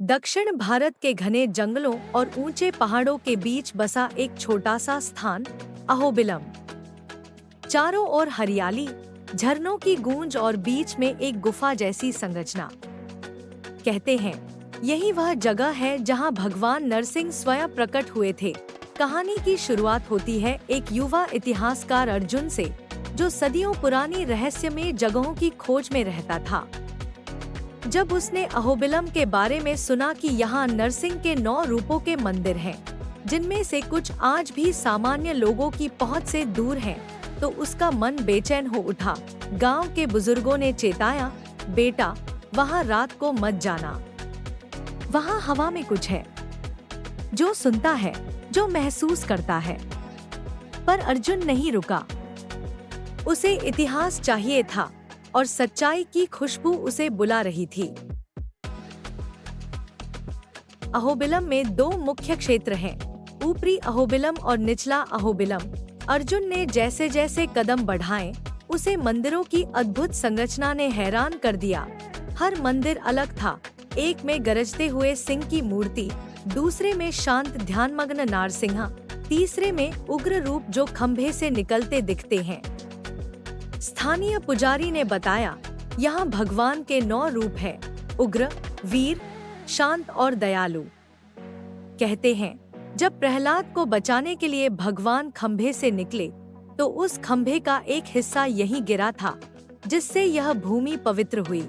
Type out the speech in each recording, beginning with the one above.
दक्षिण भारत के घने जंगलों और ऊंचे पहाड़ों के बीच बसा एक छोटा सा स्थान अहोबिलम। चारों ओर हरियाली, झरनों की गूंज और बीच में एक गुफा जैसी संरचना। कहते हैं यही वह जगह है जहां भगवान नरसिंह स्वयं प्रकट हुए थे। कहानी की शुरुआत होती है एक युवा इतिहासकार अर्जुन से, जो सदियों पुरानी रहस्यमय जगहों की खोज में रहता था। जब उसने अहोबिलम के बारे में सुना कि यहाँ नरसिंह के 9 रूपों के मंदिर हैं, जिनमें से कुछ आज भी सामान्य लोगों की पहुंच से दूर हैं, तो उसका मन बेचैन हो उठा। गांव के बुजुर्गों ने चेताया, बेटा वहाँ रात को मत जाना, वहाँ हवा में कुछ है, जो सुनता है, जो महसूस करता है। पर अर्जुन नहीं रुका। उसे इतिहास चाहिए था और सच्चाई की खुशबू उसे बुला रही थी। अहोबिलम में 2 मुख्य क्षेत्र हैं, ऊपरी अहोबिलम और निचला अहोबिलम। अर्जुन ने जैसे जैसे कदम बढ़ाए, उसे मंदिरों की अद्भुत संरचना ने हैरान कर दिया। हर मंदिर अलग था। एक में गरजते हुए सिंह की मूर्ति, दूसरे में शांत ध्यानमग्न नारसिंह, तीसरे में उग्र रूप जो खंभे से निकलते दिखते हैं। स्थानीय पुजारी ने बताया, यहाँ भगवान के 9 रूप हैं, उग्र, वीर, शांत और दयालु। कहते हैं जब प्रहलाद को बचाने के लिए भगवान खंभे से निकले, तो उस खंभे का एक हिस्सा यहीं गिरा था, जिससे यह भूमि पवित्र हुई।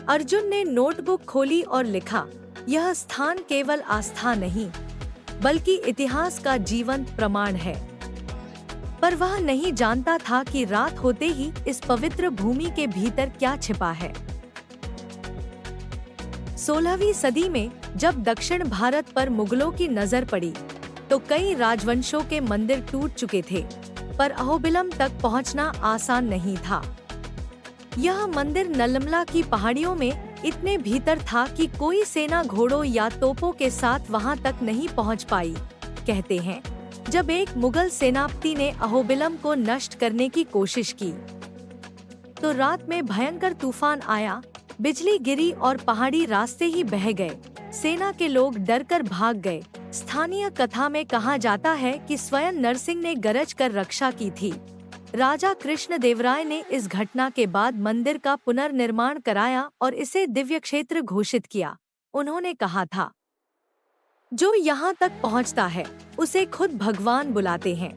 अर्जुन ने नोटबुक खोली और लिखा, यह स्थान केवल आस्था नहीं, बल्कि इतिहास का जीवंत प्रमाण है। पर वह नहीं जानता था कि रात होते ही इस पवित्र भूमि के भीतर क्या छिपा है। 16वीं सदी में जब दक्षिण भारत पर मुगलों की नजर पड़ी, तो कई राजवंशों के मंदिर टूट चुके थे, पर अहोबिलम तक पहुंचना आसान नहीं था। यह मंदिर नल्लमला की पहाड़ियों में इतने भीतर था कि कोई सेना घोड़ों या तोपों के साथ वहां तक नहीं पहुंच पाई। कहते हैं जब एक मुगल सेनापति ने अहोबिलम को नष्ट करने की कोशिश की, तो रात में भयंकर तूफान आया, बिजली गिरी और पहाड़ी रास्ते ही बह गए। सेना के लोग डरकर भाग गए। स्थानीय कथा में कहा जाता है कि स्वयं नरसिंह ने गरज कर रक्षा की थी। राजा कृष्णदेवराय ने इस घटना के बाद मंदिर का पुनर्निर्माण कराया और इसे दिव्य क्षेत्र घोषित किया। उन्होंने कहा था, जो यहाँ तक पहुँचता है, उसे खुद भगवान बुलाते हैं।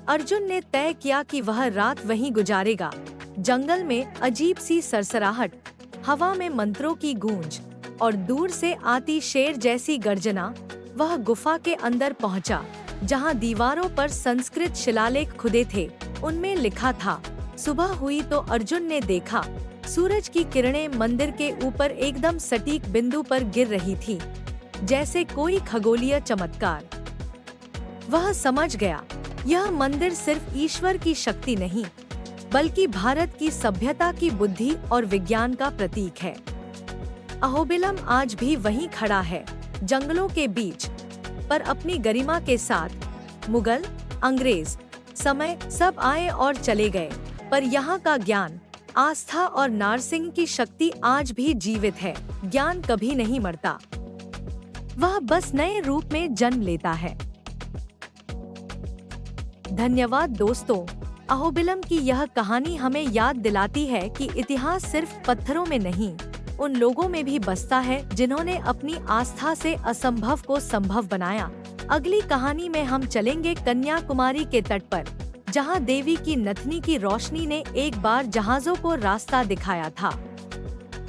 अर्जुन ने तय किया कि वह रात वहीं गुजारेगा। जंगल में अजीब सी सरसराहट, हवा में मंत्रों की गूंज और दूर से आती शेर जैसी गर्जना। वह गुफा के अंदर पहुंचा, जहां दीवारों पर संस्कृत शिलालेख खुदे थे। उनमें लिखा था, सुबह हुई तो अर्जुन ने देखा, सूरज की किरणें मंदिर के ऊपर एकदम सटीक बिंदु पर गिर रही थी, जैसे कोई खगोलीय चमत्कार। वह समझ गया, यह मंदिर सिर्फ ईश्वर की शक्ति नहीं, बल्कि भारत की सभ्यता की बुद्धि और विज्ञान का प्रतीक है। अहोबिलम आज भी वहीं खड़ा है, जंगलों के बीच, पर अपनी गरिमा के साथ। मुगल, अंग्रेज, समय सब आए और चले गए, पर यहाँ का ज्ञान, आस्था और नारसिंह की शक्ति आज भी जीवित है। ज्ञान कभी नहीं मरता, वह बस नए रूप में जन्म लेता है। धन्यवाद दोस्तों। अहोबिलम की यह कहानी हमें याद दिलाती है कि इतिहास सिर्फ पत्थरों में नहीं, उन लोगों में भी बसता है जिन्होंने अपनी आस्था से असंभव को संभव बनाया। अगली कहानी में हम चलेंगे कन्याकुमारी के तट पर, जहां देवी की नथनी की रोशनी ने एक बार जहाजों को रास्ता दिखाया था।